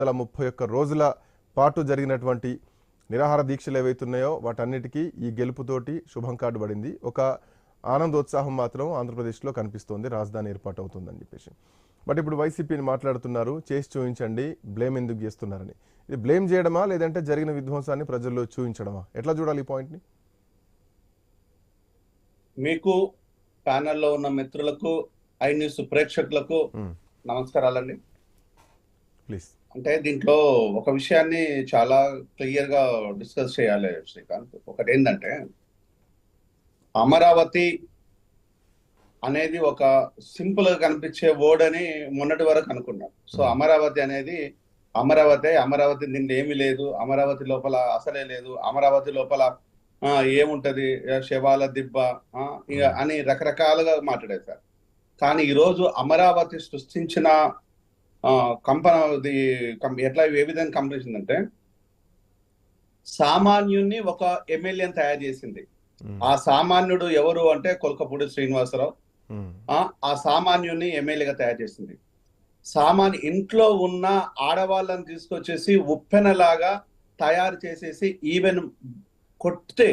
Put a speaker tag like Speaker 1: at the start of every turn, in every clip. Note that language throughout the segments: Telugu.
Speaker 1: 31 రోజుల పాటు జరిగినటువంటి నిరాహార దీక్షలు ఏవైతున్నాయో వాటన్నిటికీ ఈ గెలుపుతోటి శుభం కార్డు పడింది. ఒక ఆనందోత్సాహం మాత్రం ఆంధ్రప్రదేశ్లో కనిపిస్తోంది, రాజధాని ఏర్పాటు అవుతుందని చెప్పేసి. బట్ ఇప్పుడు వైసీపీని మాట్లాడుతున్నారు, చేసి చూపించండి, బ్లేమ్ ఎందుకు చేస్తున్నారని. ఇది బ్లేమ్ చేయడమా లేదంటే జరిగిన విధ్వంసాన్ని ప్రజల్లో చూపించడమా? ఎట్లా చూడాలి ఈ పాయింట్ని?
Speaker 2: మీకు ప్యానెల్లో ఉన్న మిత్రులకు, ఐ న్యూస్ ప్రేక్షకులకు నమస్కారాలండి.
Speaker 1: ప్లీజ్.
Speaker 2: అంటే దీంట్లో ఒక విషయాన్ని చాలా క్లియర్ గా డిస్కస్ చేయాలి శ్రీకాంత్. ఒకటి ఏంటంటే, అమరావతి అనేది ఒక సింపుల్ గా కనిపించే వర్డ్ అని మొన్నటి వరకు అనుకున్నాం. సో అమరావతి అనేది అమరావతి దీంట్లో ఏమీ లేదు, అమరావతి లోపల అసలే లేదు, అమరావతి లోపల ఏముంటది, శవాల దిబ్బ అని రకరకాలుగా మాట్లాడేశారు. కానీ ఈరోజు అమరావతి సృష్టించిన ఎట్లా ఏ విధంగా కంపెనీ సామాన్యుణ్ణి ఒక ఎమ్మెల్యేని తయారు చేసింది. ఆ సామాన్యుడు ఎవరు అంటే కొల్కపూడి శ్రీనివాసరావు. ఆ సామాన్యుని ఎమ్మెల్యేగా తయారు చేసింది. ఇంట్లో ఉన్న ఆడవాళ్ళని తీసుకొచ్చేసి ఉప్పెనలాగా తయారు చేసేసి ఈవెన్ కొట్టే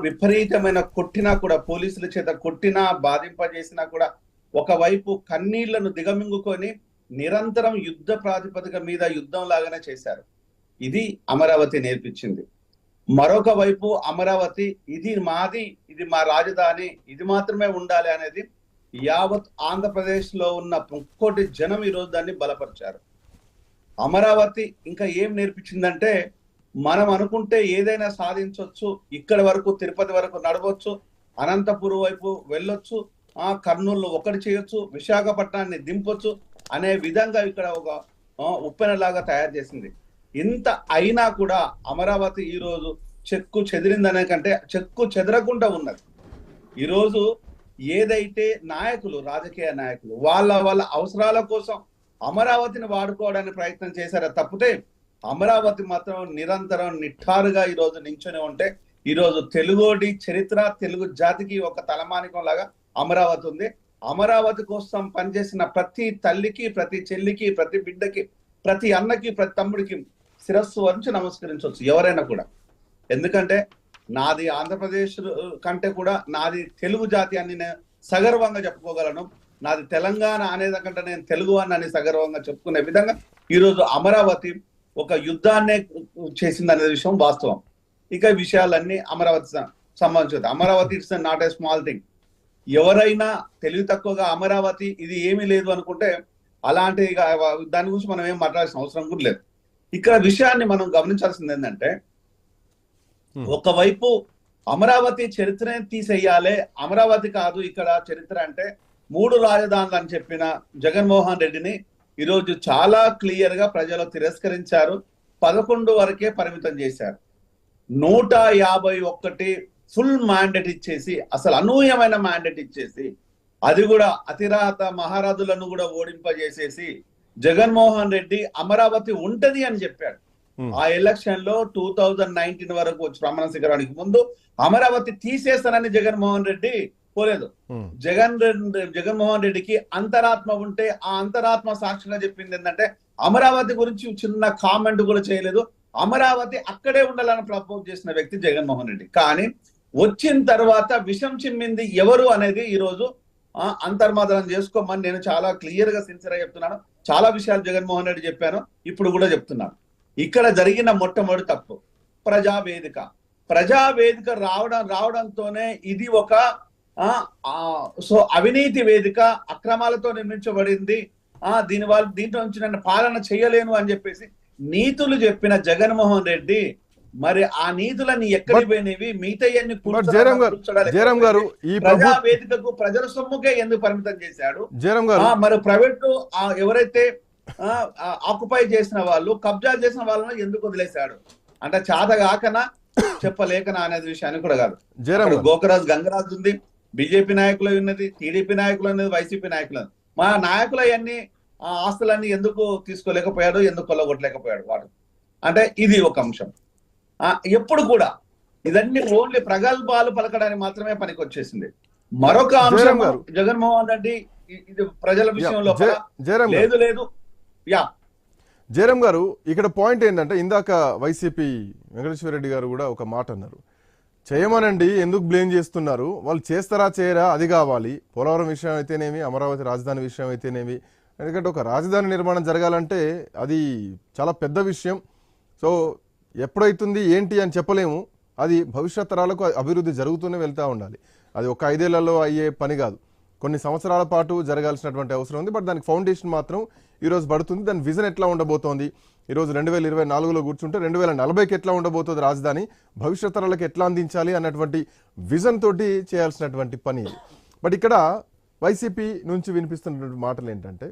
Speaker 2: విపరీతమైన కొట్టినా కూడా, పోలీసుల చేత కొట్టినా బాధింపజేసినా కూడా ఒకవైపు కన్నీళ్లను దిగమింగుకొని నిరంతరం యుద్ధ ప్రాతిపదిక మీద యుద్ధం లాగానే చేశారు. ఇది అమరావతి నేర్పించింది. మరొక వైపు అమరావతి ఇది మాది, ఇది మా రాజధాని, ఇది మాత్రమే ఉండాలి అనేది యావత్ ఆంధ్రప్రదేశ్ లో ఉన్న 1 కోటి జనం ఈరోజు దాన్ని బలపరిచారు. అమరావతి ఇంకా ఏం నేర్పించిందంటే, మనం అనుకుంటే ఏదైనా సాధించవచ్చు, ఇక్కడ వరకు తిరుపతి వరకు నడవచ్చు, అనంతపురం వైపు వెళ్ళొచ్చు, కర్నూలు ఒకటి చేయొచ్చు, విశాఖపట్నాన్ని దింపొచ్చు అనే విధంగా ఇక్కడ ఒక ఉప్పెనలాగా తయారు చేసింది. ఇంత అయినా కూడా అమరావతి ఈరోజు చెక్కు చెదిరిందనే కంటే చెక్కు చెదరకుండా ఉన్నది. ఈరోజు ఏదైతే నాయకులు, రాజకీయ నాయకులు వాళ్ళ అవసరాల కోసం అమరావతిని వాడుకోవడానికి ప్రయత్నం చేశారో తప్పితే, అమరావతి మాత్రం నిరంతరం నిఠారుగా ఈరోజు నించొని ఉంటే, ఈరోజు తెలుగోడి చరిత్ర, తెలుగు జాతికి ఒక తలమానికం లాగా అమరావతి ఉంది. అమరావతి కోసం పనిచేసిన ప్రతి తల్లికి, ప్రతి చెల్లికి, ప్రతి బిడ్డకి, ప్రతి అన్నకి, ప్రతి తమ్ముడికి శిరస్సు వంచి నమస్కరించవచ్చు ఎవరైనా కూడా. ఎందుకంటే నాది ఆంధ్రప్రదేశ్ కంటే కూడా నాది తెలుగు జాతి అని నేను సగర్వంగా చెప్పుకోగలను. నాది తెలంగాణ అనేదాకంటే నేను తెలుగు అని సగర్వంగా చెప్పుకునే విధంగా ఈరోజు అమరావతి ఒక యుద్ధాన్నే చేసింది అనే విషయం వాస్తవం. ఇక విషయాలన్నీ అమరావతి సంబంధించి, Amaravati it's not a small thing. ఎవరైనా తెలివి తక్కువగా అమరావతి ఇది ఏమీ లేదు అనుకుంటే అలాంటి దాని గురించి మనం ఏం మాట్లాడాల్సిన అవసరం కూడా లేదు. ఇక్కడ విషయాన్ని మనం గమనించాల్సింది ఏంటంటే, ఒకవైపు అమరావతి చరిత్రని తీసేయాలి, అమరావతి కాదు ఇక్కడ చరిత్ర అంటే 3 రాజధానులు అని చెప్పిన జగన్మోహన్ రెడ్డిని ఈరోజు చాలా క్లియర్ గా ప్రజలు తిరస్కరించారు. 11 వరకే పరిమితం చేశారు. 151 ఫుల్ మ్యాండేట్ ఇచ్చేసి, అసలు అనూహ్యమైన మ్యాండేట్ ఇచ్చేసి, అది కూడా అతిరాత మహారాజులను కూడా ఓడింపజేసేసి జగన్మోహన్ రెడ్డి అమరావతి ఉంటది అని చెప్పాడు. ఆ ఎలక్షన్ లో 2019 వరకు వచ్చి ప్రమాణ శిఖరానికి ముందు అమరావతి తీసేస్తానని జగన్మోహన్ రెడ్డి పోలేదు. జగన్మోహన్ రెడ్డికి అంతరాత్మ ఉంటే ఆ అంతరాత్మ సాక్షిగా చెప్పింది ఏంటంటే, అమరావతి గురించి చిన్న కామెంట్ కూడా చేయలేదు. అమరావతి అక్కడే ఉండాలని ప్రపోజ్ చేసిన వ్యక్తి జగన్మోహన్ రెడ్డి. కానీ వచ్చిన తర్వాత విషం చిమ్మింది ఎవరు అనేది ఈరోజు అంతర్మాదనం చేసుకోమని నేను చాలా క్లియర్ గా సిన్సియర్ గా చెప్తున్నాను. చాలా విషయాలు జగన్మోహన్ రెడ్డి చెప్పాను, ఇప్పుడు కూడా చెప్తున్నాను. ఇక్కడ జరిగిన మొట్టమొదటి తప్పు ప్రజావేదిక రావడంతోనే ఇది ఒక అవినీతి వేదిక, అక్రమాలతో నిర్మించబడింది, దీంట్లో నుంచి నన్ను పాలన చేయలేను అని చెప్పేసి నీతులు చెప్పిన జగన్మోహన్ రెడ్డి మరి ఆ నీతులన్నీ ఎక్కడికి పోయినవి, మిగతా ప్రజా వేదికకు ప్రజల సొమ్ముకే ఎందుకు పరిమితం చేశాడు? మరి ప్రైవేట్ ఎవరైతే ఆక్యుపై చేసిన వాళ్ళు, కబ్జా చేసిన వాళ్ళని ఎందుకు వదిలేశాడు? అంటే చాతగాకనా చెప్పలేకనా అనేది విషయాన్ని కూడా కాదు. గోకరాజు గంగరాజు ఉంది, బీజేపీ నాయకులు ఉన్నది, టీడీపీ నాయకులు ఉన్నది, వైసీపీ నాయకులు. మా నాయకులు అవన్నీ ఆస్తులన్నీ ఎందుకు తీసుకోలేకపోయాడు, ఎందుకు కొల్లగొట్టలేకపోయాడు వాడు అంటే ఇది ఒక అంశం. ఎప్పుడు కూడా ఇదన్నీ ఓన్లీ ప్రగల్భాలు పలకడానికి మాత్రమే పనికొచ్చేసింది. మరొక అంశం, జగన్మోహన్ రెడ్డి ఇది ప్రజల విషయంలో లేదు.
Speaker 1: జయరాం గారు, ఇక్కడ పాయింట్ ఏంటంటే ఇందాక వైసీపీ వెంకటేశ్వర రెడ్డి గారు కూడా ఒక మాట అన్నారు. చేయమనండి, ఎందుకు బ్లేమ్ చేస్తున్నారు, వాళ్ళు చేస్తారా చేయరా అది కావాలి. పోలవరం విషయం అయితేనేమి, అమరావతి రాజధాని విషయం అయితేనేమి, ఎందుకంటే ఒక రాజధాని నిర్మాణం జరగాలంటే అది చాలా పెద్ద విషయం. సో ఎప్పుడైతుంది ఏంటి అని చెప్పలేము. అది భవిష్యత్ తరాలకు అభివృద్ధి జరుగుతూనే వెళ్తూ ఉండాలి. అది ఒక 5 ఏళ్లలో అయ్యే పని కాదు, కొన్ని సంవత్సరాల పాటు జరగాల్సినటువంటి అవసరం ఉంది. బట్ దానికి ఫౌండేషన్ మాత్రం ఈరోజు పడుతుంది. దాని విజన్ ఎట్లా ఉండబోతోంది, ఈరోజు 2024లో కూర్చుంటే 2040కి ఎట్లా ఉండబోతుంది రాజధాని, భవిష్యత్ తరాలకు ఎట్లా అందించాలి అన్నటువంటి విజన్ తోటి చేయాల్సినటువంటి పని ఇది. బట్ ఇక్కడ వైసీపీ నుంచి వినిపిస్తున్నటువంటి మాటలు ఏంటంటే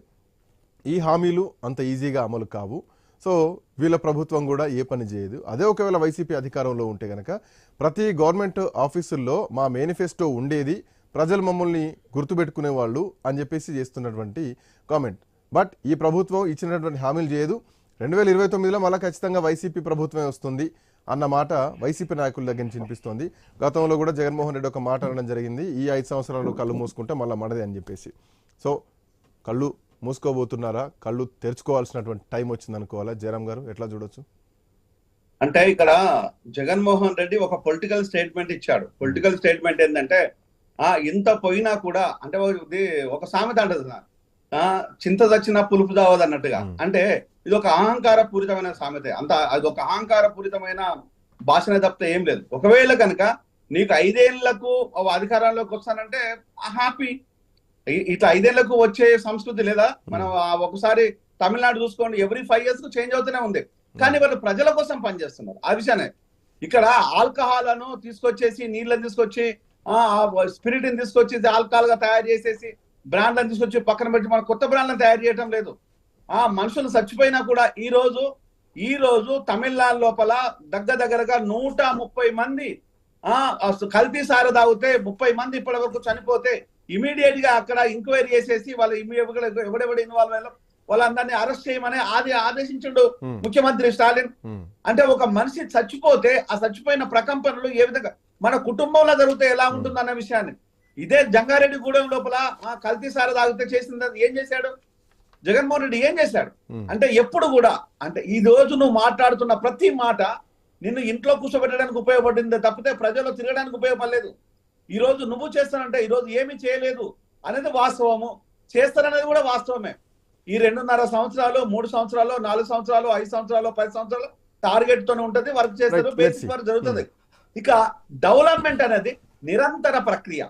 Speaker 1: ఈ హామీలు అంత ఈజీగా అమలు కావు, సో వీళ్ళ ప్రభుత్వం కూడా ఏ పని చేయదు. అదే ఒకవేళ వైసీపీ అధికారంలో ఉంటే కనుక ప్రతి గవర్నమెంట్ ఆఫీసుల్లో మా మేనిఫెస్టో ఉండేది, ప్రజలు మమ్మల్ని గుర్తుపెట్టుకునే వాళ్ళు అని చెప్పేసి చేస్తున్నటువంటి కామెంట్. బట్ ఈ ప్రభుత్వం ఇచ్చినటువంటి హామీలు చేయదు. 2029లో మళ్ళీ ఖచ్చితంగా వైసీపీ ప్రభుత్వమే వస్తుంది అన్న మాట వైసీపీ నాయకుల దగ్గర నుంచి వినిపిస్తోంది. గతంలో కూడా జగన్మోహన్ రెడ్డి ఒక మాట అనడం జరిగింది, ఈ 5 సంవత్సరాలు కళ్ళు మూసుకుంటే మళ్ళీ మనదే అని చెప్పేసి. సో కళ్ళు మూసుకోబోతున్నారా, కళ్ళు తెరుచుకోవాల్సినటువంటి టైం వచ్చింది అనుకోవాలా? జయరాం గారు ఎట్లా చూడొచ్చు?
Speaker 2: అంటే ఇక్కడ జగన్మోహన్ రెడ్డి ఒక పొలిటికల్ స్టేట్మెంట్ ఇచ్చాడు. పొలిటికల్ స్టేట్మెంట్ ఏంటంటే ఇంత పోయినా కూడా, అంటే ఒక సామెత అంటది, చింత చచ్చినా పులుపు దావదు అన్నట్టుగా. అంటే ఇది ఒక అహంకార పూరితమైన సామెత, అది ఒక అహంకార పూరితమైన భాషనే తప్పితే ఏం లేదు. ఒకవేళ కనుక నీకు 5 ఏళ్లకు అధికారంలోకి వస్తానంటే హ్యాపీ. ఇట్లా 5 ఏళ్లకు వచ్చే సంస్కృతి లేదా? మనం ఒకసారి తమిళనాడు చూసుకోండి, ఎవ్రీ 5 years కు చేంజ్ అవుతూనే ఉంది. కానీ వాళ్ళు ప్రజల కోసం పనిచేస్తున్నారు. ఆ విషయాన్ని ఇక్కడ ఆల్కహాల్ ను తీసుకొచ్చేసి, నీళ్ళని తీసుకొచ్చి, స్పిరిట్ ని తీసుకొచ్చి ఆల్కహాల్ గా తయారు చేసేసి, బ్రాండ్లను తీసుకొచ్చి పక్కన పెట్టి మన కొత్త బ్రాండ్లను తయారు చేయడం లేదు. మనుషులు చచ్చిపోయినా కూడా ఈ రోజు తమిళనాడు లోపల దగ్గరగా 130 మంది కల్తీ సార తాగితే 30 మంది ఇప్పటి వరకు చనిపోతే ఇమీడియట్ గా అక్కడ ఎంక్వైరీ చేసేసి వాళ్ళు ఎవడెవడ ఇన్వాల్వ్ అయ్యారో వాళ్ళందరినీ అరెస్ట్ చేయమని ఆదేశించండు ముఖ్యమంత్రి స్టాలిన్. అంటే ఒక మనిషి చచ్చిపోతే ఆ చచ్చిపోయిన ప్రకంపనలు ఏ విధంగా మన కుటుంబంలో జరిగితే ఎలా ఉంటుంది అన్న విషయాన్ని, ఇదే జంగారెడ్డి గూడెం లోపల కల్తీ సార తాగితే చేసింది ఏం చేశాడు జగన్మోహన్ రెడ్డి? ఏం చేశాడు అంటే ఎప్పుడు కూడా, అంటే ఈ రోజు నువ్వు మాట్లాడుతున్న ప్రతి మాట నిన్ను ఇంట్లో కూర్చోబెట్టడానికి ఉపయోగపడింది తప్పితే ప్రజల్లో తిరగడానికి ఉపయోగపడలేదు. ఈ రోజు నువ్వు చేస్తానంటే ఈ రోజు ఏమి చేయలేదు అనేది వాస్తవము, చేస్తాననేది కూడా వాస్తవమే. ఈ 2.5 సంవత్సరాలు, 3 సంవత్సరాలు, 4 సంవత్సరాలు, 5 సంవత్సరాలు, 10 సంవత్సరాలు టార్గెట్ తోనే ఉంటది, వర్క్ చేస్తారు, బేసిక్ వర్క్ జరుగుతుంది. ఇక డెవలప్మెంట్ అనేది నిరంతర ప్రక్రియ.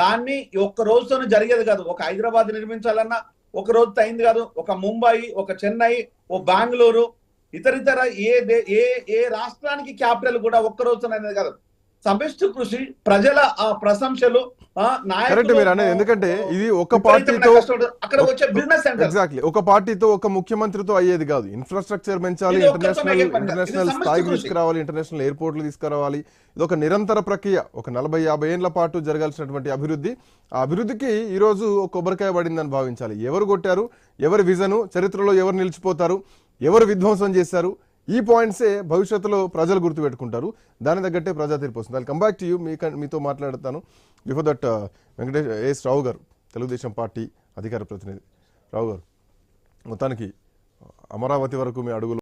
Speaker 2: దాన్ని ఒక్క రోజుతోనే జరిగేది కాదు. ఒక హైదరాబాద్ నిర్మించాలన్నా ఒక రోజుతో అయింది కాదు. ఒక ముంబై, ఒక చెన్నై, ఓ బెంగళూరు, ఇతర ఏ రాష్ట్రానికి క్యాపిటల్ కూడా ఒక్క రోజుతో అనేది కాదు. సమిష్టి కృషి, ప్రజల ప్రశంసలు,
Speaker 1: ఎందుకంటే ఇది ఒక పార్టీతో
Speaker 2: అక్కడ వచ్చే బిజినెస్
Speaker 1: ఎగ్జాక్ట్లీ ఒక పార్టీతో ఒక ముఖ్యమంత్రితో అయ్యేది కాదు. ఇన్ఫ్రాస్ట్రక్చర్ పెంచాలి, ఇంటర్నేషనల్ స్థాయికి తీసుకురావాలి, ఇంటర్నేషనల్ ఎయిర్పోర్ట్లు తీసుకురావాలి. ఇది ఒక నిరంతర ప్రక్రియ. ఒక 40-50 ఏళ్ల పాటు జరగాల్సినటువంటి అభివృద్ధి. ఆ అభివృద్ధికి ఈరోజు ఒక కొబ్బరికాయ పడిందని భావించాలి. ఎవరు కొట్టారు, ఎవరి విజను, చరిత్రలో ఎవరు నిలిచిపోతారు, ఎవరు విధ్వంసం చేశారు, ఈ పాయింట్సే భవిష్యత్తులో ప్రజలు గుర్తుపెట్టుకుంటారు. దాని తగ్గట్టే ప్రజా తీర్పు వస్తుంది. I come back to you. మీతో మాట్లాడతాను. బిఫోర్ దట్ ఎస్ రావు గారు, తెలుగుదేశం పార్టీ అధికార ప్రతినిధి. రావు గారు, మొత్తానికి అమరావతి వరకు మీ అడుగులు